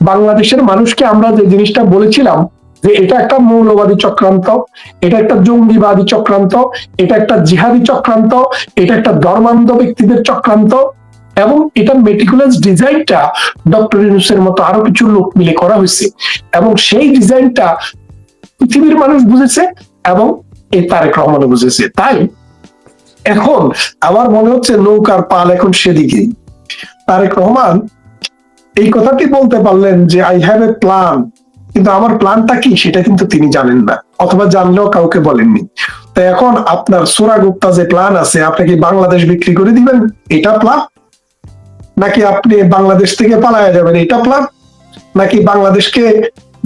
বাংলাদেশের মানুষকে আমরা যে জিনিসটা বলেছিলাম যে এটা একটা মৌলবাদী চক্রান্ত, এটা একটা জঙ্গিবাদী চক্রান্ত, এটা একটা জিহাদি চক্রান্ত, এটা একটা ধর্মান্ধ ব্যক্তিদের চক্রান্ত, এবং এটা মেটিকুলাস ডিজাইনটা ডক্টর ইউনূসের মতো আরো কিছু লোক মিলে করা হয়েছে, এবং সেই ডিজাইনটা পৃথিবীর মানুষ বুঝেছে এবং এই তারেক রহমানও বুঝেছে। তাই এখন আমার মনে হচ্ছে নৌকার পাল এখন সেদিকেই। তারেক রহমান এই কথাটি বলতে পারলেন যে আই হ্যাভ এ প্ল্যান, কিন্তু আমার প্ল্যানটা কি সেটা কিন্তু তিনি জানেন না, অথবা জানলেও কাউকে বলেননি। তো এখন আপনার সুরা গুপ্তা যে প্ল্যান আছে, আপনি কি বাংলাদেশ বিক্রি করে দিবেন, এটা প্ল্যান? নাকি আপনি বাংলাদেশ থেকে পালায়া যাবেন, এটা প্ল্যান? নাকি বাংলাদেশকে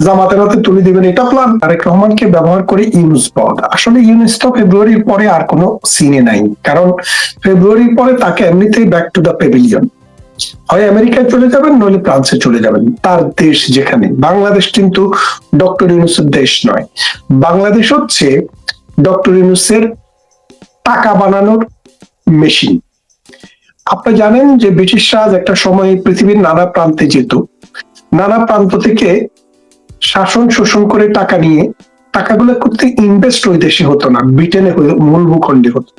জামাতের হাতে তুলে দিবেন, এটা প্ল্যান? তারেক রহমানকে ব্যবহার করে ইউনূস পাওয়া। আসলে ইউনূস তো ফেব্রুয়ারির পরে আর কোনো সিনে নাই, কারণ ফেব্রুয়ারির পরে তাকে এমনিতেই ব্যাক টু দ্য পেভিলিয়ন, হয় আমেরিকায় চলে যাবেন নইলে ফ্রান্সে চলে যাবেন, তার দেশ যেখানে। বাংলাদেশ কিন্তু ডক্টর ইউনূসের দেশ নয়, বাংলাদেশ হচ্ছে ডক্টর ইউনূসের টাকা বানানোর মেশিন। আপনি জানেন যে ব্রিটিশ রাজ একটা সময় পৃথিবীর নানা প্রান্তে যেত, নানা প্রান্ত থেকে শাসন শোষণ করে টাকা নিয়ে টাকাগুলো করতে ইনভেস্ট ওই দেশে হতো না, ব্রিটেনে মূল ভূখণ্ডে হতো।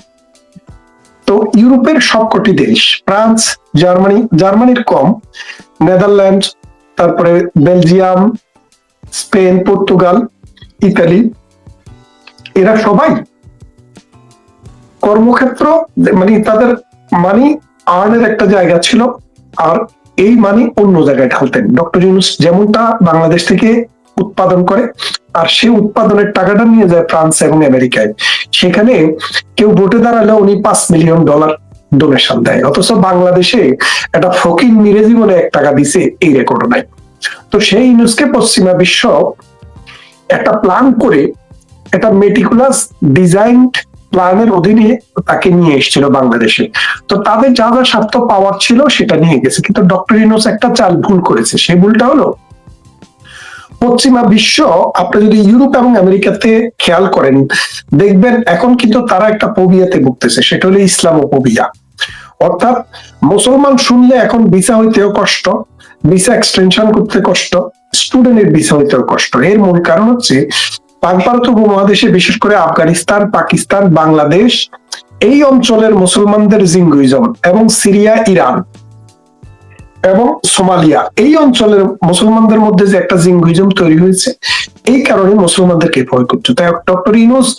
তো ইউরোপের সবকটি দেশ, ফ্রান্স, জার্মানি, জার্মানির কম, নেদারল্যান্ড, তারপরে বেলজিয়াম, স্পেন, পর্তুগাল, ইতালি, এরা সবাই কর্মক্ষেত্র, মানে তাদের মানি আর্নের একটা জায়গা ছিল, আর এই মানি অন্য জায়গায় ঢালতেন। ডক্টর ইউনূস যেমনটা বাংলাদেশ থেকে উৎপাদন করে, আর সেই উৎপাদনের টাকাটা নিয়ে যায় ফ্রান্স এবং আমেরিকায়। সেখানে কেউ ভোটে দাঁড়ালে উনি $5 মিলিয়ন ডোনেশন দেয়, অথচ বাংলাদেশে একটা ফকির মিরে জীবনে $1 দিছে, এই রেকর্ড নাই। তো সেই ইউনূসকে পশ্চিমা বিশ্ব একটা প্ল্যান করে, একটা মেটিকুলাস ডিজাইন প্ল্যানের অধীনে তাকে নিয়ে এসেছিল বাংলাদেশে। তো তাদের যা যা স্বার্থ পাওয়ার ছিল সেটা নিয়ে গেছে, কিন্তু ডক্টর ইউনূস একটা চাল ভুল করেছে। সেই ভুলটা হলো, পশ্চিমা বিশ্ব, আপনি যদি ইউরোপ এবং আমেরিকাতে খেয়াল করেন দেখবেন এখন কিন্তু তারা একটা ফোবিয়াতে ভুগতেছে, সেটা হলো ইসলামোফোবিয়া। অর্থাৎ মুসলমান শুনলে এখন ভিসা হইতেও কষ্ট, ভিসা এক্সটেনশন করতে কষ্ট, স্টুডেন্টের ভিসা হইতেও কষ্ট। এর মূল কারণ হচ্ছে পাক ভারত উপমহাদেশে, বিশেষ করে আফগানিস্তান, পাকিস্তান, বাংলাদেশ, এই অঞ্চলের মুসলমানদের জিঙ্গুইজম, এবং সিরিয়া, ইরান এবং সোমালিয়া, এই অঞ্চলের মুসলমানদের মধ্যে যে একটা জিঙ্গুইজম তৈরি হয়েছে, এই কারণে মুসলমানদেরকে ভয় করছে। তাই ডক্টর ইউনূস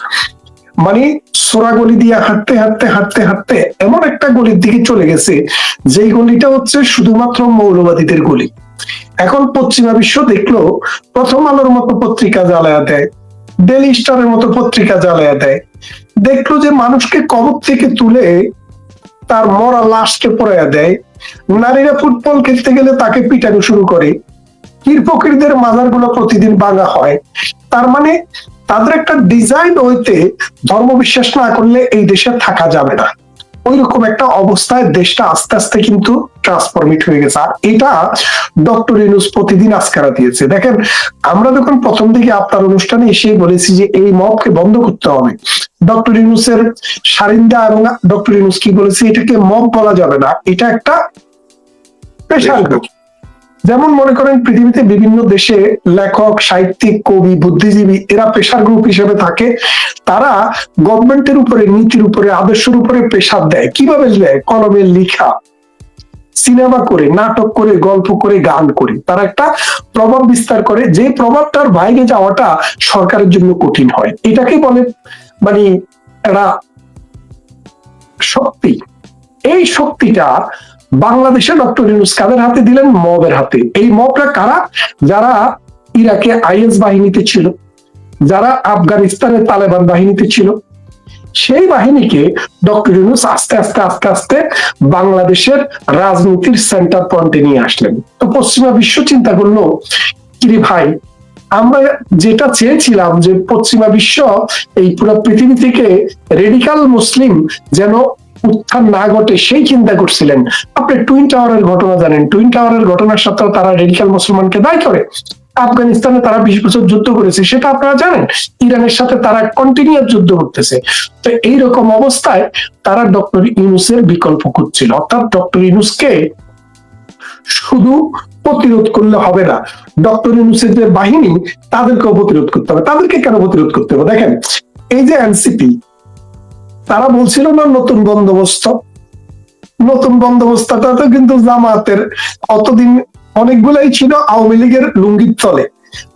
মানে সোরা গলি দিয়ে হাঁটতে হাঁটতে হাঁটতে হাঁটতে এমন একটা গলির দিকে চলে গেছে, যেই গলিটা হচ্ছে শুধুমাত্র মৌলবাদীদের গলি। এখন পশ্চিমা বিশ্ব দেখলো প্রথম আলোর মতো পত্রিকা জ্বালায়া দেয়, ডেইলি স্টারের মতো পত্রিকা জ্বালায়া দেয়, দেখলো যে মানুষকে কবর থেকে তুলে তার মরা লাশকে পড়াইয়া দেয়, নারীরা ফুটবল খেলতে গেলে তাকে পিটানো শুরু করে, পীর ফকিরদের মাজার গুলো প্রতিদিন ভাঙা হয়। তার মানে তাদের একটা ডিজাইন হইতে ধর্ম বিশ্বাস না করলে এই দেশে থাকা যাবে না, ওইরকম একটা অবস্থায় দেশটা আস্তে আস্তে কিন্তু ট্রান্সফরমেট হয়ে গেছে। আর এটা ডক্টর ইউনূস প্রতিদিন আজকারা দিয়েছে। দেখেন, আমরা যখন প্রথম দিকে আপনার অনুষ্ঠানে এসে বলেছি যে এই মবকে বন্ধ করতে হবে, ডক্টর ইউনূসের সারিন্দা এবং ডক্টর ইউনূস কি বলেছে, এটাকে মব বলা যাবে না, এটা একটা পেশার গ্রুপ। যেমন মনে করেন পৃথিবীতে বিভিন্ন দেশে লেখক, সাহিত্যিক, কবি, বুদ্ধিজীবী, এরা পেশার গ্রুপ হিসেবে থাকে। তারা গভর্নমেন্টের উপরে, নীতির উপরে, আদর্শের উপরে প্রেসার দেয়। কিভাবে দেয়? কলমে লিখা, সিনেমা করে, নাটক করে, গল্প করে, গান করে তারা একটা প্রভাব বিস্তার করে, যে প্রভাবটার বাইরে যাওয়াটা সরকারের জন্য কঠিন হয়। এটাকে বলে মানে একটা শক্তি। এই শক্তিটা বাংলাদেশে ডক্টর ইউনূস কাদের হাতে দিলেন? মবের হাতে। এই মবরা কারা? যারা ইরাকে আইএস বাহিনীতে ছিল, যারা আফগানিস্তানের তালেবান বাহিনীতে ছিল, সেই বাহিনীকে ডক্টর ইউনূস আস্তে আস্তে আস্তে আস্তে বাংলাদেশের রাজনীতির সেন্টার পয়েন্টে নিয়ে আসলেন। তো পশ্চিমা বিশ্ব চিন্তা করলো, কিরে ভাই, আমরা যেটা চেয়েছিলাম যে পশ্চিমা বিশ্ব এই পুরো পৃথিবী থেকে রেডিকাল মুসলিম যেন উত্থান না ঘটে, সেই চিন্তা করছিলেন। আপনি টুইন টাওয়ারের ঘটনা জানেন, টুইন টাওয়ারের ঘটনার সাথে তারা রেডিকাল মুসলমানকে দায়ী করে। আফগানিস্তানে তারা 20 বছর যুদ্ধ করেছে, সেটা আপনারা জানেন। ইরানের সাথে তারা কন্টিনিউয়াস যুদ্ধ করতেছে। তো এইরকম অবস্থায় তারা ডক্টর ইউনূসের বিকল্প খুঁজছিল, অর্থাৎ ডক্টর ইউনূসকে শুধু প্রতিরোধ করলে হবে না, ডক্টর ইউনূসের যে বাহিনী তাদেরকেও প্রতিরোধ করতে হবে। তাদেরকে কেন প্রতিরোধ করতে হবে? দেখেন, এই যে এনসিপি, তারা বলছিল না নতুন বন্দোবস্ত, নতুন বন্দোবস্তটা তো কিন্তু জামাতের অতদিন অনেকগুলাই ছিল আওয়ামী লীগের লুঙ্গির তলে,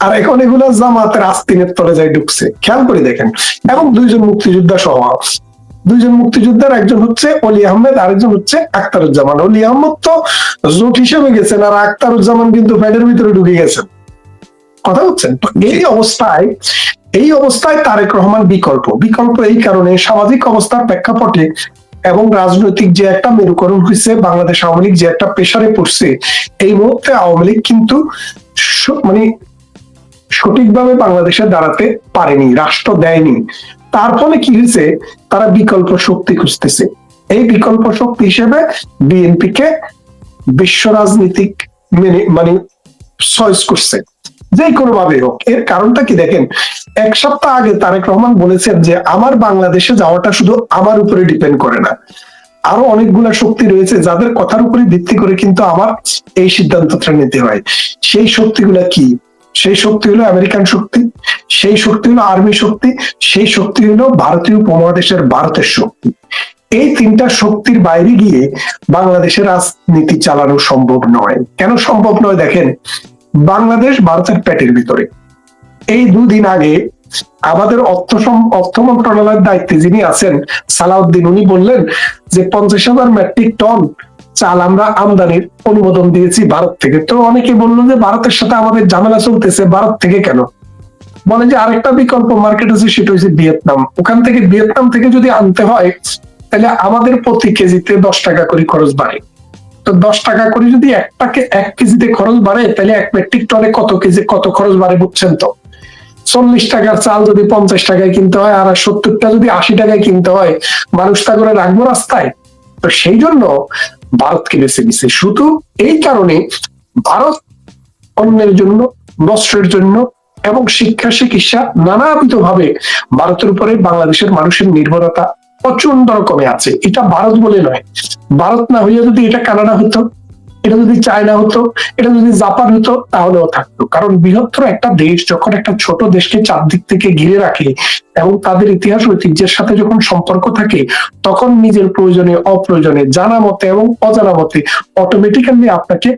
আর এখন এগুলো জামাতের আস্তিনের তলে যাই ঢুকছে। খেয়াল করে দেখেন। এবং দুইজন মুক্তিযোদ্ধা সহ, দুইজন মুক্তিযোদ্ধার, একজন হচ্ছে অলি আহমেদ, আরেকজন হচ্ছে আখতারুজ্জামান। অলি আহমদ তো জোট হিসেবে গেছেন, আর আখতারুজ্জামান কিন্তু ফ্যানের ভিতরে ঢুকে গেছেন। কথা হচ্ছেন তো। এই অবস্থায় তারেক রহমান বিকল্প এই কারণে সামাজিক অবস্থার প্রেক্ষাপটে এবং রাজনৈতিক যে একটা মেরুকরণ হয়েছে, বাংলাদেশ আওয়ামী লীগ যে একটা প্রেসারে পড়ছে, এই মুহূর্তে আওয়ামী লীগ কিন্তু মানে সঠিকভাবে বাংলাদেশে দাঁড়াতে পারেনি, রাষ্ট্র দেয়নি। তার ফলে কি হয়েছে, তারা বিকল্প শক্তি খুঁজতেছে। এই বিকল্প শক্তি হিসেবে বিএনপি কে বিশ্ব রাজনীতিক মানে চয়েস করছে, যে কোনো ভাবে হোক। এর কারণটা কি দেখেন, এক সপ্তাহ আগে তারেক রহমান বলেছেন যে আমার বাংলাদেশে যাওয়াটা শুধু আমার উপরে ডিপেন্ড করে না, আরো অনেকগুলা শক্তি রয়েছে যাদের কথার উপরে ভিত্তি করে কিন্তু আমার এই সিদ্ধান্তটা নিতে হয়। সেই শক্তিগুলা কি? সেই শক্তি হলো আমেরিকান শক্তি, সেই শক্তি হলো আর্মি শক্তি, সেই শক্তি হলো ভারতীয় উপমহাদেশের ভারতের শক্তি। এই তিনটা শক্তির বাইরে গিয়ে বাংলাদেশের রাজনীতি চালানো সম্ভব নয়। কেন সম্ভব নয়? দেখেন, বাংলাদেশ ভারতের পেটের ভিতরে। এই দুদিন আগে আমাদের অর্থ মন্ত্রণালয়ের দায়িত্বে যিনি আছেন সালাউদ্দিন, উনি বললেন যে 50,000 মেট্রিক টন চাল আমরা আমদানির অনুমোদন দিয়েছি ভারত থেকে। তো অনেকে বললো যে ভারতের সাথে আমাদের ঝামেলা চলতেছে, ভারত থেকে কেন? বলে যে আরেকটা বিকল্প মার্কেট আছে, সেটা হচ্ছে ভিয়েতনাম। ওখান থেকে, ভিয়েতনাম থেকে যদি আনতে হয় তাহলে আমাদের প্রতি কেজিতে 10 টাকা করে খরচ বাড়ে। তো 10 টাকা করে যদি এক কেজিতে খরচ বাড়ে, তাহলে 1 মেট্রিক টনে কত খরচ বাড়ে বুঝছেন তো? 40 টাকার চাল যদি 50 টাকায় কিনতে হয়, আর 70টা যদি 80 টাকায় কিনতে হয়, মানুষ তা করে রাখবো রাস্তায়? তো সেই জন্য ভারতকে বেছে নিছে। শুধু এই কারণে ভারত অন্যের জন্য, বস্ত্রের জন্য এবং শিক্ষা চিকিৎসা নানাবিধ ভাবে ভারতের উপরে বাংলাদেশের মানুষের নির্ভরতা প্রচন্ড রকমে আছে। এটা ভারত বলে নয়, ভারত না হইয়া যদি এটা কানাডা হতো, এটা যদি চায়না হতো, এটা যদি জাপান হতো, তাহলেও থাকতো। কারণ বৃহত্তর একটা দেশ যখন একটা ছোট দেশকে চারদিক থেকে ঘিরে রাখে এবং তাদের ইতিহাস ঐতিহ্যের সাথে যখন সম্পর্ক থাকে, তখন নিজের প্রয়োজনে অপ্রয়োজনে, জানা মতে এবং অজানা মতে অটোমেটিক্যালি আপনাকে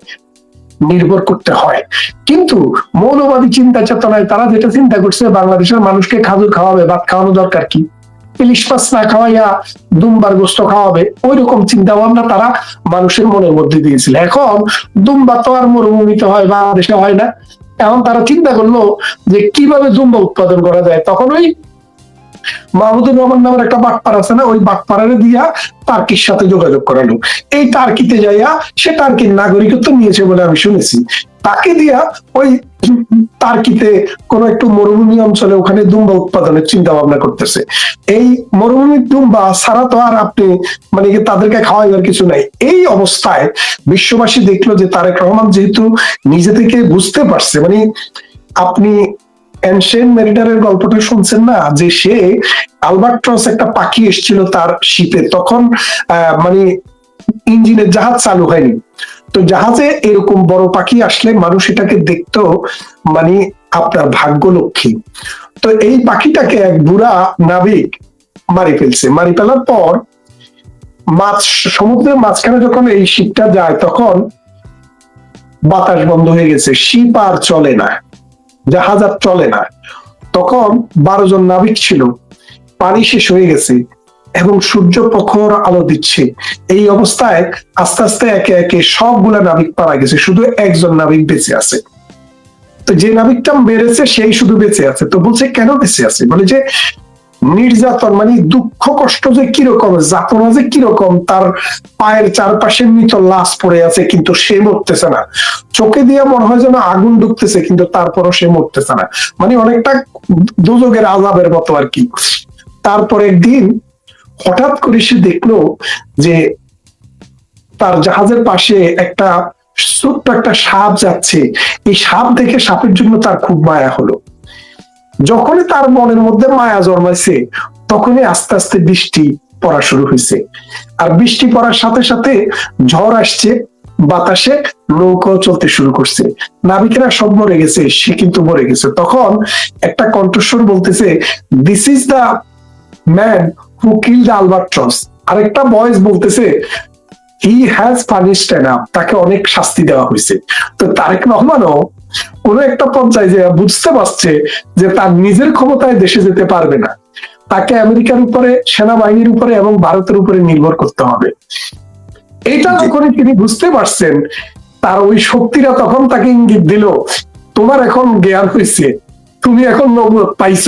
নির্ভর করতে হয়। কিন্তু মৌলবাদী চিন্তা চেতনায় তারা যেটা চিন্তা করছে, বাংলাদেশের মানুষকে খাজুর খাওয়াবে, ভাত খাওয়ানো দরকার কি, ইলিশ মাছ না খাওয়াইয়া দুম্বার গোস্ত খাওয়াবে, ওই রকম চিন্তা ভাবনা তারা মানুষের মনের মধ্যে দিয়েছিল। এখন দুম্বা তো আর মরুভূমিতে হয়, বাংলাদেশে হয় না। এখন তারা চিন্তা করলো যে কিভাবে দুম্বা উৎপাদন করা যায়। তখন ওই মাহমুদুর রহমান নামের একটা বাটপার আছে না, ওই বাটপাড়ারে দিয়া টার্কির সাথে যোগাযোগ করালো। এই টার্কিতে যাইয়া সে টার্কির নাগরিকত্ব নিয়েছে বলে আমি শুনেছি। তাকে দিয়া ওই টার্কিতে কোন একটু মরুভূমি অঞ্চলে ওখানে দুম্বা উৎপাদনের চিন্তা ভাবনা করতেছে। এই মরুভূমির দুম্বা ছাড়া তো আর আপনি মানে তাদেরকে খাওয়াইবার কিছু নাই। এই অবস্থায় বিশ্ববাসী দেখলো যে তারেক রহমান যেহেতু নিজে থেকে বুঝতে পারছে, মানে আপনি এনশিয়েন্ট মেরিটারের গল্পটা শুনছেন না, যে সে আলবাট্রস একটা পাখি এসেছিল তার শিপে, তখন মানে ইঞ্জিনের জাহাজ চালু হয়নি। তো জাহাজে এরকম বড় পাখি আসলে মানুষ এটাকে দেখতো মানে আপনার ভাগ্য লক্ষ্মী। তো এই পাখিটাকে এক বুড়া নাবিক মারি ফেলছে। মারি ফেলার পর সমুদ্রের মাঝখানে যখন এই শিপটা যায়, তখন বাতাস বন্ধ হয়ে গেছে, শিপ আর চলে না, জাহাজ আর চলে না। তখন 12 জন নাবিক ছিল, পানি শেষ হয়ে গেছে এবং সূর্য প্রখর আলো দিচ্ছে। এই অবস্থায় আস্তে আস্তে একে একে সবগুলা নাবিক মারা গেছে, শুধু একজন নাবিক বেঁচে আছে। তো যে নাবিকটা মেরেছে সেই শুধু বেঁচে আছে। তো বলছে কেন বেঁচে আছে? বলে যে নির্যাতন, মানে দুঃখ কষ্ট যে কিরকম, যাতনা যে কিরকম, তার পায়ের চারপাশে মৃত লাশ পড়ে আছে কিন্তু সে মরতেছে না। চোখে দিয়ে মনে হয় যেন আগুন ঢুকতেছে কিন্তু তারপরও সে মরতেছে না, মানে অনেকটা দুজকের আযাবের মতো আর কি। তারপর একদিন হঠাৎ করে সে দেখলো যে তার জাহাজের পাশে একটা ছোট্ট একটা সাপ যাচ্ছে। এই সাপ দেখে সাপের জন্য তার খুব মায়া হলো। যখনই তার মনের মধ্যে মায়া জন্মাইছে, তখনই আস্তে আস্তে বৃষ্টি পড়া শুরু হয়েছে। আর বৃষ্টি পড়ার সাথে সাথে ঝড় আসছে, বাতাসে নৌকাও চলতে শুরু করছে, নাবিকেরা সব মরে গেছে, সে কিন্তু মরে গেছে। তখন একটা কণ্ঠস্বর বলতেছে, this is the man who killed Albatross. আরেকটা ভয়েস বলতেছে, হি হ্যাজ পানিশড এনাফ, তাকে অনেক শাস্তি দেওয়া হয়েছে। তো তারেক রহমানও কোন একটা পর্যায়ে যে বুঝতে পারছে যে তার নিজের ক্ষমতায় দেশে যেতে পারবে না, তাকে আমেরিকার উপরে, সেনাবাহিনীর উপরে এবং ভারতের উপরে নির্ভর করতে হবে। এটা যখনই তিনি বুঝতে পারছেন, তার ওই শক্তিরা তখন তাকে ইঙ্গিত দিল, তোমার এখন জ্ঞান হয়েছে, তুমি এখন নবুয়ত পাইছ,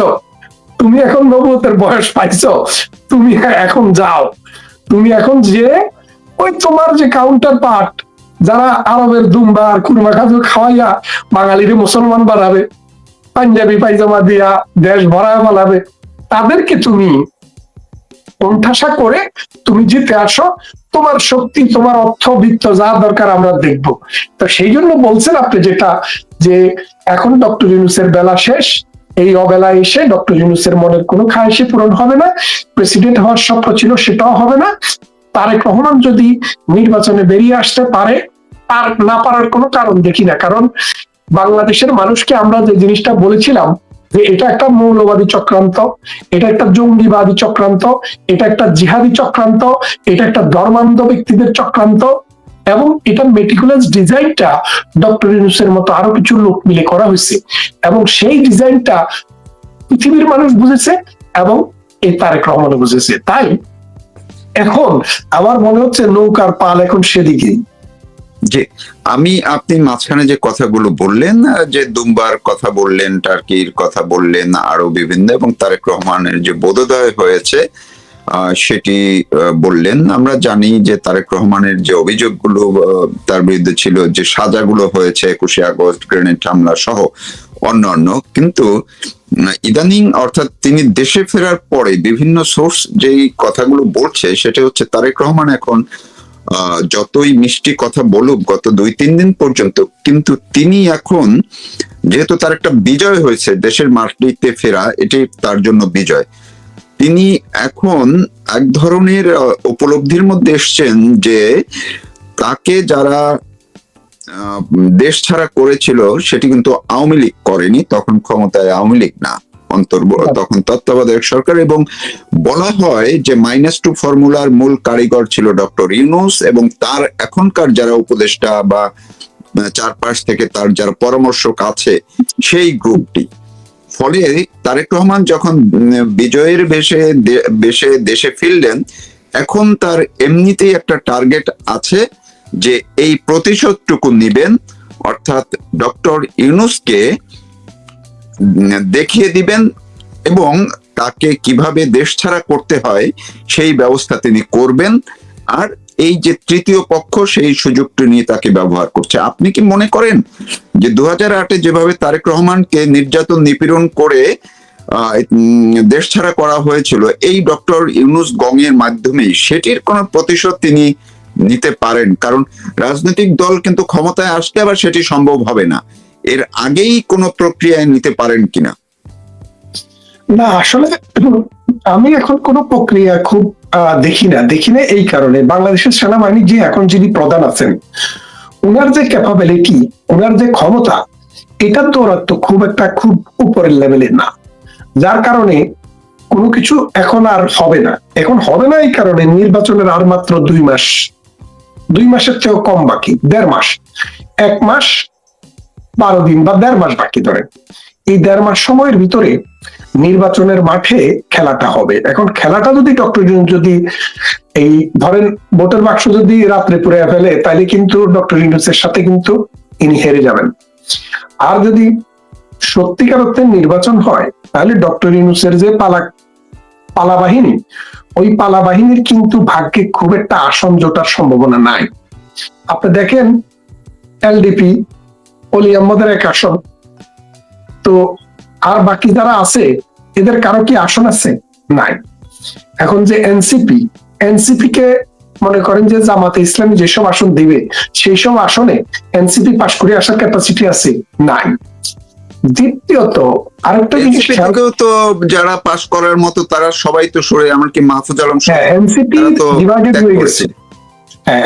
তুমি এখন নবুয়তের বয়স পাইছ, তুমি এখন যাও, তুমি এখন যে ওই তোমার যে কাউন্টার পার্ট যারা আরবের দুম্বা আর কুরমা খাজু খাওয়াইয়া বাঙালির মুসলমান বানাবে, পাঞ্জাবি পায়জামা দিয়া দেশ ভরায় বানাবে, তাদেরকে তুমি কোণঠাসা করে তুমি জিতে আসো, তোমার শক্তি, তোমার অর্থ বৃত্ত যা দরকার আমরা দেখবো। তো সেই জন্য বলছেন আপনি যেটা, যে এখন ডক্টর ইউনূসের বেলা শেষ, এই অবেলায় এসে ডক্টর ইউনূসের মনের কোনো খায়েশি পূরণ হবে না, প্রেসিডেন্ট হওয়ার স্বপ্ন ছিল সেটাও হবে না। তারেক রহমান যদি নির্বাচনে বেরিয়ে আসতে পারে, আর না পারার কোনো কারণ দেখি না। কারণ বাংলাদেশের মানুষকে আমরা যে জিনিসটা বলেছিলাম যে এটা একটা মৌলবাদী চক্রান্ত, এটা একটা জঙ্গিবাদী চক্রান্ত, এটা একটা জিহাদি চক্রান্ত, এটা একটা ধর্মান্ধ ব্যক্তিদের চক্রান্ত, এবং এটা মেটিকুলাস ডিজাইনটা ডক্টর ইউনূসের মতো আরো কিছু লোক মিলে করা হয়েছে, এবং সেই ডিজাইনটা পৃথিবীর মানুষ বুঝেছে এবং এই তারেক রহমানও বুঝেছে। তাই এখন আমার মনে হচ্ছে নৌকার পাল এখন সেদিকেই। যে আপনি মাঝখানে যে কথাগুলো বললেন, যে দুম্বার কথা বললেন, টার্কির কথা বললেন, আরো বিভিন্ন, এবং তারেক রহমানের যে বোধোদয় হয়েছে সেটি বললেন। আমরা জানি যে তারেক রহমানের যে অভিযোগগুলো তার বিরুদ্ধে ছিল, যে সাজাগুলো হয়েছে 21শে আগস্ট, গ্রেনেড হামলা সহ অন্যান্য, কিন্তু ইদানিং অর্থাৎ তিনি দেশে ফেরার পরে বিভিন্ন সোর্স যেই কথাগুলো বলছে সেটা হচ্ছে তারেক রহমান এখন যতই মিষ্টি কথা বলুক গত 2-3 দিন পর্যন্ত, কিন্তু তিনি এখন, যেহেতু তার একটা বিজয় হয়েছে, দেশের মাটিতে ফেরা, এটি তার জন্য বিজয়, তিনি এখন এক ধরনের উপলব্ধির মধ্যে এসছেন যে তাকে যারা দেশ ছাড়া করেছিল সেটি কিন্তু আওয়ামী লীগ করেনি, তখন ক্ষমতায় আওয়ামী লীগ না, তখন তত্ত্বাবধায়ক সরকার। এবং বলা হয় যে -2 ফর্মুলার মূল কারিগর ছিল ডক্টর ইউনূস এবং তার এখনকার যারা উপদেষ্টা বা চারপাশ থেকে তার যারা পরামর্শক আছে সেই গ্রুপটি। ফলে তারেক রহমান যখন বিজয়ের বেশে দেশে ফিরলেন, এখন তার এমনিতেই একটা টার্গেট আছে যে এই প্রতিশোধটুকু নিবেন, অর্থাৎ ডক্টর ইউনূসকে দেখিয়ে দিবেন এবং তাকে কিভাবে দেশ ছাড়া করতে হয় সেই ব্যবস্থা তিনি করবেন। আর এই যে তৃতীয় পক্ষ সেই সুযোগটি নিয়ে তাকে ব্যবহার করছে। আপনি কি মনে করেন যে 2008-এ যেভাবে তারেক রহমানকে নির্যাতন নিপীড়ন করে দেশ ছাড়া করা হয়েছিল, এই ডক্টর ইউনূস গঙের মাধ্যমেই সেটির কোন প্রতিশোধ তিনি নিতে পারেন? কারণ রাজনৈতিক দল কিন্তু ক্ষমতায় আসলে আবার সেটি সম্ভব হবে না, এর আগেই কোন প্রক্রিয়ায় নিতে পারেন কিনা? না, আসলে আমি এখন কোন প্রক্রিয়া খুব দেখি না এই কারণে, বাংলাদেশের সেনাবাহিনী যে এখন যিনি প্রধান আছেন, ওনার যে ক্যাপাবিলিটি, ওনার যে ক্ষমতা, এটা তো খুব উপরের লেভেলের না, যার কারণে কোনো কিছু এখন আর হবে না। এখন হবে না এই কারণে নির্বাচনের আর মাত্র 2 মাস, 2 মাসের চেয়েও কম বাকি, 1.5 মাস, 1 মাস 12 দিন বা 1.5 মাস বাকি। ধরেন এই 1.5 মাস সময়ের ভিতরে নির্বাচনের মাঠে খেলাটা হবে। এখন খেলাটা যদি ডক্টর ইউনূস যদি এই ধরেন ভোটের বাক্স যদি রাত্রে পুড়ে ফেলে, তাহলে কিন্তু ডক্টর ইউনূসের সাথে কিন্তু ইনি হেরে যাবেন। আর যদি সত্যিকার অর্থে নির্বাচন হয়, তাহলে ডক্টর ইউনূসের যে পালা বাহিনী, ওই পালা বাহিনীর কিন্তু ভাগ্যে খুব একটা আসন জোটার সম্ভাবনা নাই। আপনি দেখেন এলডিপি, অলি আহমদের 1 আসন, তো আর বাকি যারা আছে এদের কারো কি আসন আছে? নাই। এখন যে এনসিপি কে মনে করেন যে জামাতে ইসলামী যেসব আসন দিবে, সেই সব আসনে এনসিপি পাশ করে আসার ক্যাপাসিটি আছে? নাই। দ্বিতীয়ত আরেকটা জিনিস, তো যারা পাস করার মতো তারা সবাই তো সরে, এমনকি মাহফুজ আলম, এনসিপি ডিভাইডেড হয়ে গেছে। হ্যাঁ,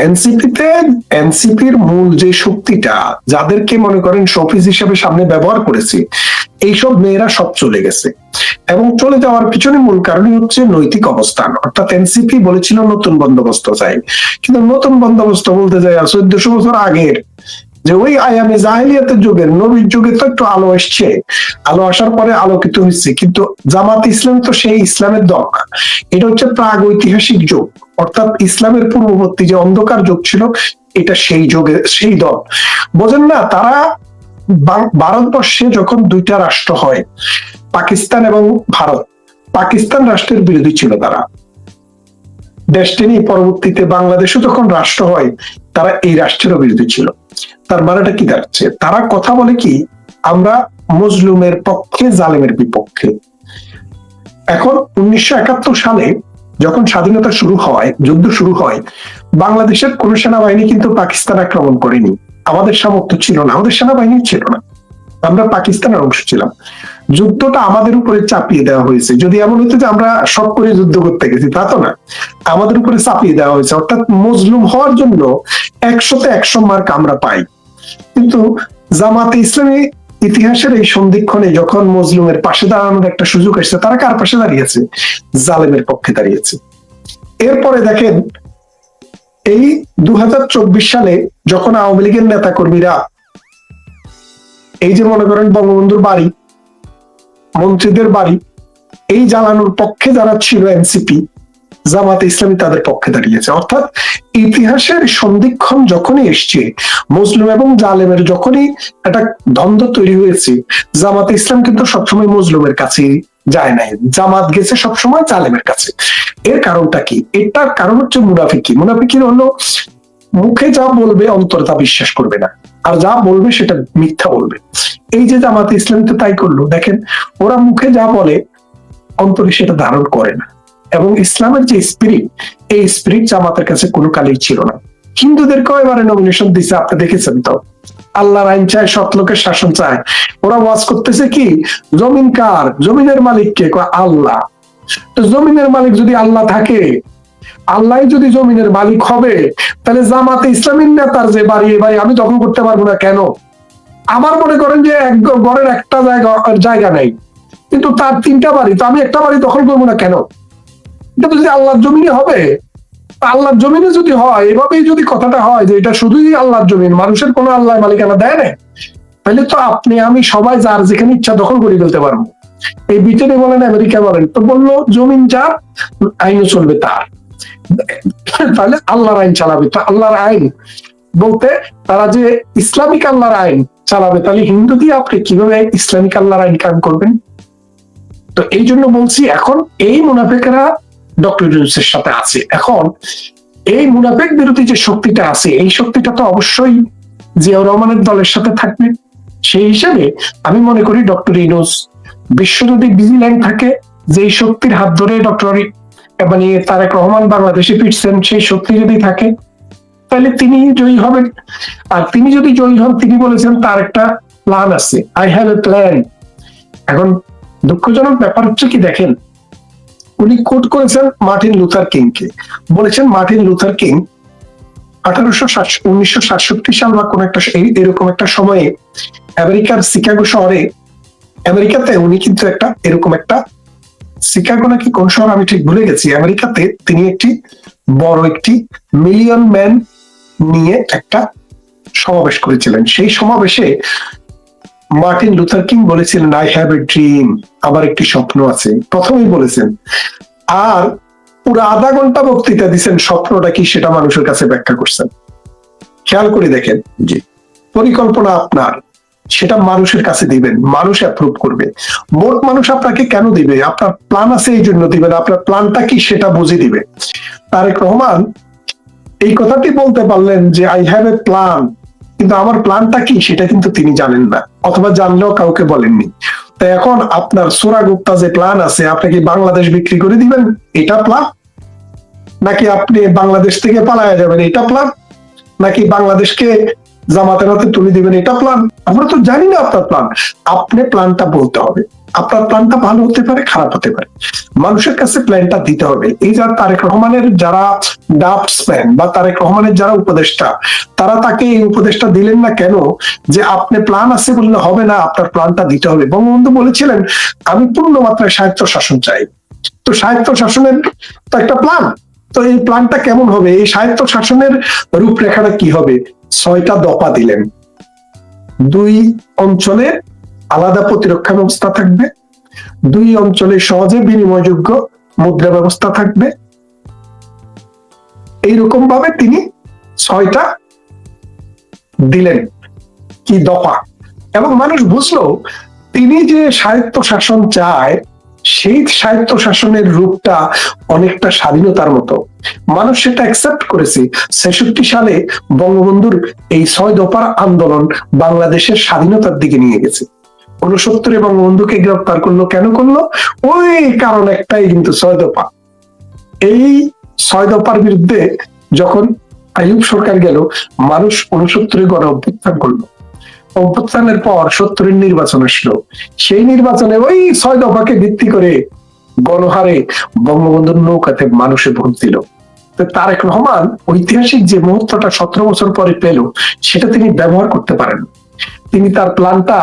এনসিপির মূল যে শক্তিটা, যাদেরকে মনে করেন শোপিস হিসেবে সামনে ব্যবহার করেছে, এইসব মেয়েরা সব চলে গেছে। এবং চলে যাওয়ার পিছনে মূল কারণই হচ্ছে নৈতিক অবস্থান। অর্থাৎ এনসিপি বলেছিল নতুন বন্দোবস্ত চাই, কিন্তু নতুন বন্দোবস্ত বলতে যায় 1400 বছর আগের যে ওই আয়ামে জাহেলিয়াতের যুগের, নবীর যুগে তো একটু আলো এসছে, আলো আসার পরে আলোকিত হয়েছে, কিন্তু জামাত ইসলাম তো সেই ইসলামের দল না। এটা হচ্ছে প্রাগ ঐতিহাসিক যুগ, অর্থাৎ ইসলামের পূর্ববর্তী যে অন্ধকার যুগ ছিল, এটা সেই যুগে সেই দল। বোঝেন না? তারা ভারতবর্ষে যখন দুইটা রাষ্ট্র হয়, পাকিস্তান এবং ভারত, পাকিস্তান রাষ্ট্রের বিরোধী ছিল তারা। ডেস্টিনি পরবর্তীতে বাংলাদেশও যখন রাষ্ট্র হয়, তারা এই রাষ্ট্রেরও বিরোধী ছিল। তার মানেটা কি দাঁড়াচ্ছে? তারা কথা বলে কি, আমরা মজলুমের পক্ষে, জালেমের বিপক্ষে। এখন 1971 সালে যখন স্বাধীনতা শুরু হয়, যুদ্ধ শুরু হয়, বাংলাদেশের কোন সেনাবাহিনী কিন্তু পাকিস্তান আক্রমণ করেনি। আমাদের সামর্থ্য ছিল না, আমাদের সেনাবাহিনী ছিল না, আমরা পাকিস্তানের অংশ ছিলাম। যুদ্ধটা আমাদের উপরে চাপিয়ে দেওয়া হয়েছে। যদি এমন হতো যে আমরা সব করে যুদ্ধ করতে গেছি, তা তো না, আমাদের উপরে চাপিয়ে দেওয়া হয়েছে। অর্থাৎ মজলুম হওয়ার জন্য 100তে 100 মার্ক আমরা পাই। কিন্তু জামাতে ইসলামী ইতিহাসের এই সন্ধিক্ষণে যখন মজলুমের পাশে দাঁড়ানোর একটা সুযোগ এসেছে, তারা কার পাশে দাঁড়িয়েছে? জালেমের পক্ষে দাঁড়িয়েছে। এরপরে দেখেন, এই 2024 সালে যখন আওয়ামী লীগের নেতা কর্মীরা এই যে মনে করেন বঙ্গবন্ধুর বাড়ি, মন্ত্রীদের বাড়ি, এই জ্বালানোর পক্ষে যারা ছিল এনসিপি, জামাতে ইসলামী তাদের পক্ষে দাঁড়িয়েছে। অর্থাৎ ইতিহাসের সন্ধিক্ষণ যখনই এসছে, মুসলিম এবং জালেমের যখনই একটা দ্বন্দ্ব তৈরি হয়েছে, জামাতে ইসলাম কিন্তু সবসময় মুসলিমের কাছে যায় নাই, জামাত গেছে সবসময় জালেমের কাছে। এর কারণটা কি? এটার কারণ হচ্ছে মুনাফিকি। মুনাফিকি হলো মুখে যা বলবে অন্তর তা বিশ্বাস করবে না, আর যা বলবে সেটা মিথ্যা বলবে। এই যে জামাতে ইসলাম তো তাই করলো। দেখেন, ওরা মুখে যা বলে অন্তরে সেটা ধারণ করে না। এবং ইসলামের যে স্পিরিট, এই স্পিরিট জামাতের কাছে কোনো কালেই ছিল না। হিন্দুদেরকেও এবারে নমিনেশন দিছে, আপনি দেখেছেন তো, আল্লাহর আইন চায়, সৎ লোকের শাসন চায়। ওরা ওয়াজ করতেছে কি, জমিন কার, জমিনের মালিক কে? আল্লাহ। তো জমিনের মালিক যদি আল্লাহ থাকে, আল্লাহ যদি জমিনের মালিক হবে, তাহলে জামাতে ইসলামীর নেতার যে বাড়ি, ভাই আমি দখল করতে পারবো না কেন? আমার মনে করেন যে ঘরের একটা জায়গা নেই, কিন্তু তার 3টা বাড়ি, তো আমি একটা বাড়ি দখল করবো না কেন? এটা যদি আল্লাহর জমিনে হবে, আল্লাহর জমিনে যদি হয়, এভাবেই যদি কথাটা হয় যে এটা শুধুই আল্লাহর জমিন, মানুষের কোনো আল্লাহ মালিকানা দেয় না, তাহলে তো আপনি আমি সবাই যার যেখানে ইচ্ছা দখল করে ফেলতে পারবো। এই ব্রিটেনে বলেন, আমেরিকা বলেন, তো বললো জমিন যার, আইনও চলবে তার। তাহলে আল্লাহর আইন চালাবে। তো আল্লাহর আইন বলতে তারা যে ইসলামিক আল্লাহর আইন চালাবে, তাহলে হিন্দু দিয়ে আপনি কিভাবে ইসলামিক আল্লাহর আইন কায়েম করবেন? তো এই জন্য বলছি, এখন এই মুনাফিকেরা ডক্টর ইউনূসের সাথে আছে। এখন এই মুনাফিক বিরোধী যে শক্তিটা আছে, এই শক্তিটা তো অবশ্যই জিয়াউর রহমানের দলের সাথে থাকবে। সেই হিসাবে আমি মনে করি ডক্টর ইউনূস বিশ্ব যদি ভিজিল্যান্ট থাকে, যেই শক্তির হাত ধরে ডক্টর মানে তারেক রহমান বাংলাদেশে ফিরছেন, সেই শক্তি যদি থাকে, তাহলে তিনি জয়ী হবেন। আর তিনি যদি জয়ী হন, তিনি বলেছেন তার একটা প্ল্যান আছে, আই হ্যাভ এ প্ল্যান। এখন দুঃখজনক ব্যাপার হচ্ছে কি, দেখেন, উনি কোট করেছেন মার্টিন লুথার কিংকে। বলেছেন মার্টিন লুথার কিং 1967 সাল বা কোন একটা এরকম একটা সময়ে আমেরিকার শিকাগো শহরে, আমেরিকাতে উনি কিন্তু একটা এরকম একটা, শিকাগো নাকি কোন শহর আমি ঠিক ভুলে গেছি, আমেরিকাতে তিনি একটি বড় একটি মিলিয়ন ম্যান নিয়ে একটা সমাবেশ করেছিলেন। সেই সমাবেশে মার্টিন লুথার কিং বলেছিলেন, আই হ্যাভ এ ড্রিম, আমার একটি স্বপ্ন আছে, প্রথমেই বলেছেন। আর পুরো আধা ঘন্টা বক্তৃতা দিচ্ছেন, স্বপ্নটা কি সেটা মানুষের কাছে ব্যাখ্যা করছেন। খেয়াল করে দেখেন, জি, পরিকল্পনা আপনার, সেটা মানুষের কাছে দিবেন, মানুষ অ্যাপ্রুভ করবে। মোট মানুষ আপনাকে কেন দিবে? আপনার প্ল্যান আছে এই জন্য দিবেন, আপনার প্ল্যানটা কি সেটা বুঝে দিবে। তারেক রহমান এই কথাটি বলতে পারলেন যে আই হ্যাভ এ প্ল্যান, কিন্তু আমার প্ল্যানটা কি সেটা কিন্তু তিনি জানেন না, অথবা জানলেও কাউকে বলেননি। তো এখন আপনার সোরা গুপ্তা যে প্ল্যান আছে, আপনি কি বাংলাদেশ বিক্রি করে দিবেন, এটা প্ল্যান? নাকি আপনি বাংলাদেশ থেকে পালায়া যাবেন, এটা প্ল্যান? নাকি বাংলাদেশকে জামাতের হাতে তুলে দিবেন, এটা প্ল্যান? আমরা তো জানি না আপনার প্ল্যান। আপনি প্ল্যানটা বলতে হবে। আপনার প্ল্যানটা ভালো হতে পারে, খারাপ হতে পারে, মানুষের কাছে প্ল্যানটা দিতে হবে। এই যারা তারেক রহমানের যারা ড্রাফটসম্যান বা তারেক রহমানের যারা উপদেষ্টা, তারা তাকে এই উপদেশটা দিলেন না কেন? যে আপনি প্ল্যান আছে বললে হবে না, আপনার প্ল্যানটা দিতে হবে। বঙ্গবন্ধু বলেছিলেন আমি পূর্ণ মাত্রায় স্বায়ত্ত শাসন চাই। তো স্বায়ত্ত শাসনের তো একটা প্ল্যান, তো এই প্ল্যানটা কেমন হবে? এই স্বায়ত্ত শাসনের রূপরেখাটা কি হবে? 6টা দফা দিলেন। 2 অঞ্চলে আলাদা প্রতিরক্ষা ব্যবস্থা থাকবে, 2 অঞ্চলে সহজে বিনিময়যোগ্য মুদ্রা ব্যবস্থা থাকবে। এইরকম ভাবে তিনি 6টা দিলেন কি দফা, এবং মানুষ বুঝলো তিনি যে স্বায়ত্ত শাসন চায় সেই স্বায়ত্ত শাসনের রূপটা অনেকটা স্বাধীনতার মতো। মানুষ সেটা অ্যাকসেপ্ট করেছে। 66 সালে বঙ্গবন্ধুর এই 6 দফার আন্দোলন বাংলাদেশের স্বাধীনতার দিকে নিয়ে গেছে। 69-এ বঙ্গবন্ধুকে গ্রেফতার করলো, কেন করলো? ওই কারণ একটাই, কিন্তু 6 দফা। এই 6 দফার বিরুদ্ধে যখন আইয়ুব সরকার গেল, মানুষ 69-এ গণ অভ্যুত্থান করলো। অভ্যুত্থানের পর 70-এর নির্বাচন আসলো। সেই নির্বাচনে ওই 6 দফাকে ভিত্তি করে গণহারে বঙ্গবন্ধুর নৌকাতে মানুষে ভোট দিল। তারেক রহমান ঐতিহাসিক যে মুহূর্তটা 17 বছর পরে পেল, সেটা তিনি ব্যবহার করতে পারেন। তিনি তার প্ল্যানটা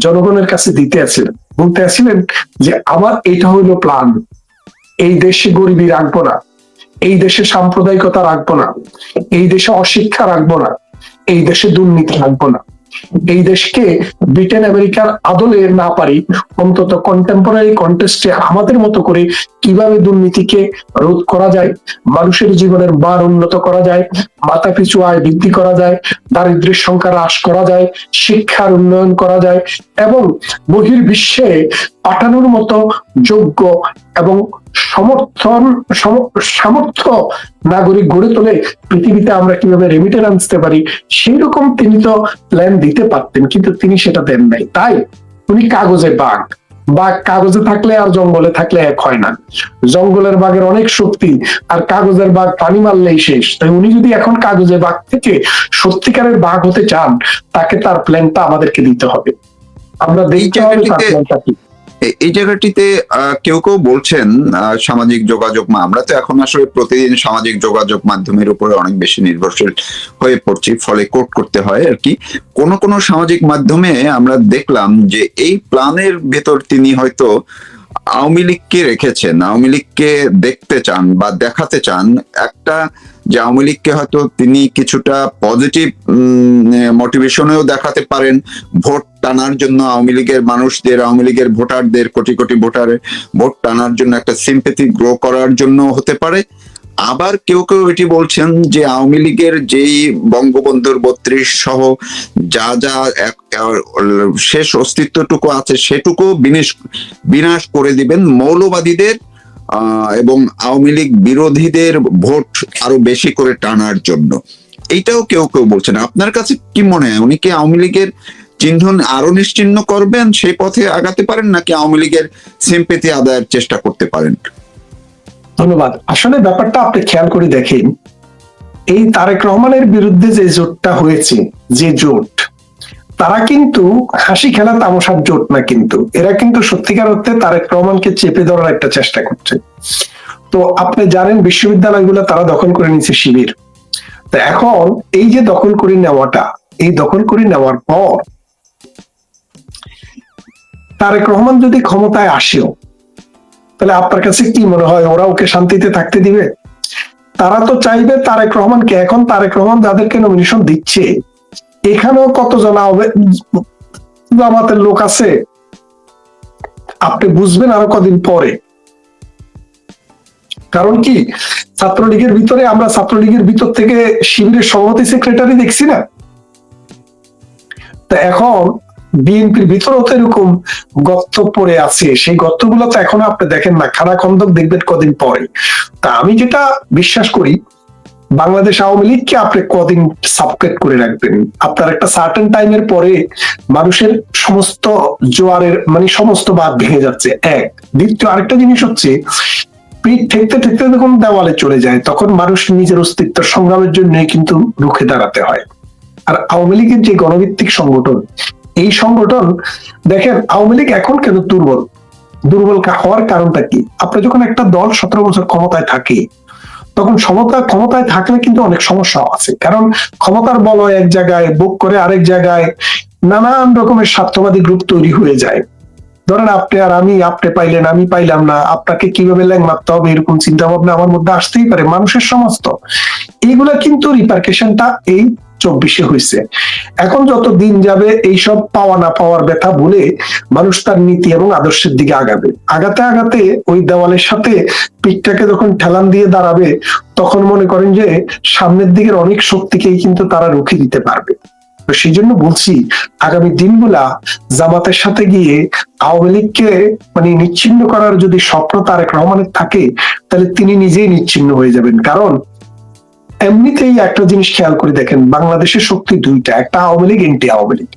জনগণের কাছে দিতে আছিলেন, বলতে আছিলেন যে আমার এটা হইলো প্ল্যান। এই দেশে গরিবি রাখবো না, এই দেশে সাম্প্রদায়িকতা রাখবো না, এই দেশে অশিক্ষা রাখবো না, এই দেশে দুর্নীতি রাখবো না। এই দেশকে ব্রিটেন আমেরিকার আদলে না পারি, অন্তত কন্টেম্পোরারি কন্টেস্টে আমাদের মতো করে কিভাবে দুর্নীতিকে রোধ করা যায়, মানুষের জীবনের মান উন্নত করা যায়, মাথা পিছু আয় বৃদ্ধি করা যায়, দারিদ্র্যের সংখ্যা হ্রাস করা যায়, শিক্ষার উন্নয়ন করা যায়, এবং বহির্বিশ্বে পাঠানোর মতো যোগ্য এবং সামর্থ্য নাগরিক গড়ে তোলে পৃথিবীতে আমরা কিভাবে রেমিটেন্স আনতে পারি, সেই রকম তিনি তো প্ল্যান দিতে পারতেন, কিন্তু তিনি সেটা দেন নাই। তাই উনি কাগজে বাঘ, বাঘ কাগজে থাকলে আর জঙ্গলে থাকলে এক হয় না। জঙ্গলের বাঘের অনেক শক্তি, আর কাগজের বাঘ পানি মারলেই শেষ। তাই উনি যদি এখন কাগজে বাঘ থেকে সত্যিকারের বাঘ হতে চান, তাকে তার প্ল্যানটা আমাদেরকে দিতে হবে। আমরা দেখতে হবে তার প্ল্যানটা কি। এই জায়গাটিতে কেউ কেউ বলছেন সামাজিক যোগাযোগ আমরা তো এখন আসলে প্রতিদিন সামাজিক যোগাযোগ মাধ্যমের উপরে অনেক বেশি নির্ভরশীল হয়ে পড়ছি, ফলে কোট করতে হয় আর কি। কোন কোন সামাজিক মাধ্যমে আমরা দেখলাম যে এই প্ল্যানের ভেতর তিনি হয়তো আওয়ামী লীগকে রেখেছেন, আওয়ামী লীগকে দেখতে চান বা দেখাতে চান একটা, যে আওয়ামী লীগকে হয়তো তিনি কিছুটা পজিটিভ মোটিভেশনেও দেখাতে পারেন ভোট টানার জন্য, আওয়ামী লীগের মানুষদের, আওয়ামী লীগের ভোটারদের, কোটি কোটি ভোটারের ভোট টানার জন্য একটা সিম্প্যাথি গ্রো করার জন্য হতে পারে। আবার কেউ কেউ এটি বলছেন যে আওয়ামী লীগের যেই বঙ্গবন্ধুর 32 সহ যা যা শেষ অস্তিত্বটুকু আছে সেটুকু বিনাশ করে দিবেন মৌলবাদীদের এবং আওয়ামী লীগ বিরোধীদের ভোট আরো বেশি করে টানার জন্য। এইটাও কেউ কেউ বলছেন। আপনার কাছে কি মনে হয়, উনি কি আওয়ামী লীগের চিহ্ন আরো নিশ্চিহ্ন করবেন, সেই পথে আগাতে পারেন, নাকি আওয়ামী লীগের সিম্পেথি আদায়ের চেষ্টা করতে পারেন? ধন্যবাদ। আসলে ব্যাপারটা আপনি খেয়াল করে দেখেন, এই তারেক রহমানের বিরুদ্ধে যে জোটটা হয়েছে, যে জোট, তারা কিন্তু হাসি খেলা তামাশার জোট না, কিন্তু এরা কিন্তু সত্যিকার অর্থে তারেক রহমানকে চেপে ধরার একটা চেষ্টা করছে। তো আপনি জানেন বিশ্ববিদ্যালয়গুলো তারা দখল করে নিচ্ছে শিবির। তো এখন এই যে দখল করে নেওয়াটা, এই দখল করে নেওয়ার পর তারেক রহমান যদি ক্ষমতায় আসেও, তাহলে আপনার কাছে কি মনে হয় ওরা ওকে শান্তিতে থাকতে দিবে? তারা তো চাইবে তারেক রহমানকে। এখন তারেক রহমান যাদেরকে নমিনেশন দিচ্ছে, এখানেও কতজন জামাতের লোক আছে আপনি বুঝবেন আরো কদিন পরে। কারণ কি, ছাত্রলীগের ভিতরে আমরা ছাত্রলীগের ভিতর থেকে শিবিরের সভাপতি সেক্রেটারি দেখছি না। তা এখন বিএনপির ভিতরেও তো এরকম গর্ত পড়ে আছে, সেই গর্তগুলো তো এখন আপনি দেখেন না, খানা খন্দক দেখবেন কদিন পরে। তা আমি যেটা বিশ্বাস করি, বাংলাদেশ আওয়ামী লীগকে আপনি কদিন সাবকেট করে রাখবেন, আপনার একটা সার্টেন টাইমের পরে মানুষের সমস্ত জোয়ারের সমস্ত বাদ ভেঙে যাচ্ছে। এক, দ্বিতীয় আরেকটা জিনিস হচ্ছে, পিঠ ঠেকতে ঠেকতে যখন দেওয়ালে চলে যায়, তখন মানুষ নিজের অস্তিত্ব সংগ্রামের জন্য কিন্তু রুখে দাঁড়াতে হয়। আর আওয়ামী লীগের যে গণভিত্তিক সংগঠন, এই সংগঠন দেখেন আওয়ামী লীগ এখন কেন দুর্বল, হওয়ার কারণটা কি? আপনার যখন একটা দল 17 বছর ক্ষমতায় থাকে, তখন ক্ষমতায় থাকলে কিন্তু অনেক সমস্যা আছে, কারণ ক্ষমতার বলয় এক জায়গায়, ভোগ করে আরেক জায়গায়, নানান রকমের স্বার্থবাদী গ্রুপ তৈরি হয়ে যায়। ধরেন আপনি আর আমি, আপনি পাইলেন আমি পাইলাম না, আপনাকে কিভাবে ল্যাং মারতে হবে এরকম চিন্তা ভাবনা আমার মধ্যে আসতেই পারে, মানুষের সমস্ত এইগুলা কিন্তু রিপারকেশনটা এই 24-এ হয়েছে। এখন যত দিন যাবে এইসব পাওয়া না পাওয়ার ব্যথা ভুলে মানুষ তার নীতি এবং আদর্শের দিকে আগাতে আগাতে ওই দেওয়ালের সাথে পিঠটাকে যখন ঠেলান দিয়ে দাঁড়াবে, তখন মনে করেন যে সামনের দিকের অনেক শক্তিকেই কিন্তু তারা রুখে দিতে পারবে। তো সেই জন্য বলছি, আগামী দিনগুলা জামাতের সাথে গিয়ে আওয়ামী লীগকে মানে নিচ্ছিন্ন করার যদি স্বপ্ন তারেক রহমানের থাকে, তাহলে তিনি নিজেই নিচ্ছিন্ন হয়ে যাবেন। কারণ এমনিতেই একটা জিনিস খেয়াল করে দেখেন, বাংলাদেশের শক্তি দুইটা, একটা আওয়ামী লীগ, এন্টি আওয়ামী লীগ।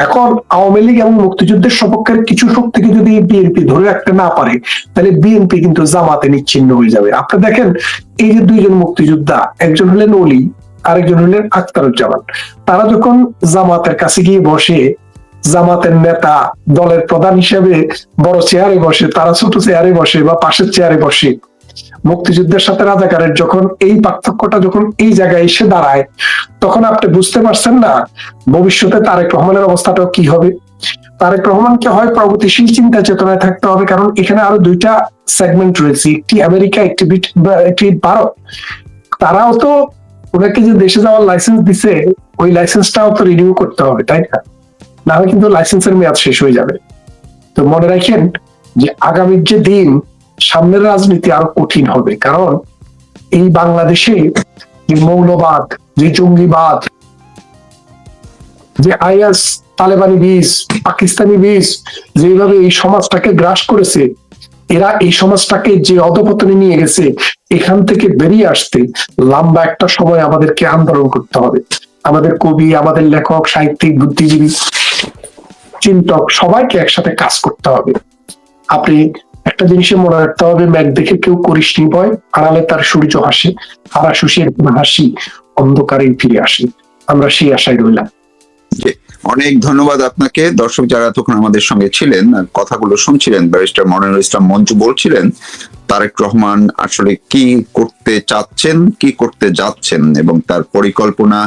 এখন আওয়ামী লীগ এবং মুক্তিযুদ্ধের সপক্ষের কিছু শক্তিকে যদি বিএনপি ধরে রাখতে না পারে, তাহলে বিএনপি কিন্তু জামাতে নিচ্ছিন্ন হয়ে যাবে। আপনি দেখেন এই যে দুইজন মুক্তিযোদ্ধা, একজন হলেন অলি, আরেকজন হলেন আখতারুজ্জামান, তারা যখন জামাতের কাছে গিয়ে বসে, জামাতের নেতা দলের প্রধান হিসেবে বড় চেয়ারে বসে, তারা ছোট চেয়ারে বসে বা পাশের চেয়ারে বসে, মুক্তিযুদ্ধের সাথে রাজাকারের যখন এই পার্থক্যটা যখন এই জায়গায় এসে দাঁড়ায়, তখন আপনি বুঝতে পারছেন না ভবিষ্যতে তারেক রহমানের অবস্থাটা কি হবে। তারেক রহমানকে হয় প্রগতিশীল চিন্তা চেতনায় থাকতে হবে, কারণ এখানে আরো দুইটা সেগমেন্ট রয়েছে, একটি আমেরিকা, একটি ভারত। তারাও তো ওনাকে যে দেশে যাওয়ার লাইসেন্স দিছে, ওই লাইসেন্সটাও তো রিনিউ করতে হবে, তাই না? না হলে কিন্তু লাইসেন্সের মেয়াদ শেষ হয়ে যাবে। তো মনে রাখেন যে আগামীর যে দিন, সামনের রাজনীতি আরো কঠিন হবে, কারণ এই বাংলাদেশে যে মৌলবাদ, যে জঙ্গিবাদ, যে আইএস, তালেবানি বীজ, পাকিস্তানি বীজ যেভাবে এই সমাজটাকে গ্রাস করেছে, এরা এই সমাজটাকে যে অধপতনে নিয়ে গেছে, এখান থেকে বেরিয়ে আসতে লম্বা একটা সময় আমাদেরকে আন্দোলন করতে হবে। আমাদের কবি, আমাদের লেখক, সাহিত্যিক, বুদ্ধিজীবী, চিন্তক সবাইকে একসাথে কাজ করতে হবে। আপনি একটা জিনিসে মনে রাখতে হবে, ম্যাঘ দেখে কেউ করিসনি ভয়, আড়ালে তার সূর্য হাসে, হাসির হাসি অন্ধকারে ফিরে আসে। আমরা সেই আশায় রইলাম। অনেক ধন্যবাদ আপনাকে। দর্শক যারা তখন আমাদের সঙ্গে ছিলেন, কথাগুলো শুনছিলেন, ব্যারিস্টার মনিরুল ইসলাম মঞ্জু বলছিলেন তারেক রহমান আসলে কি করতে চাচ্ছেন, কি করতে যাচ্ছেন, এবং তার পরিকল্পনা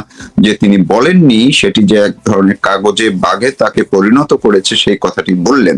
যে তিনি বলেননি সেটি যে এক ধরনের কাগজে বাঘে তাকে পরিণত করেছে, সেই কথাটি বললেন।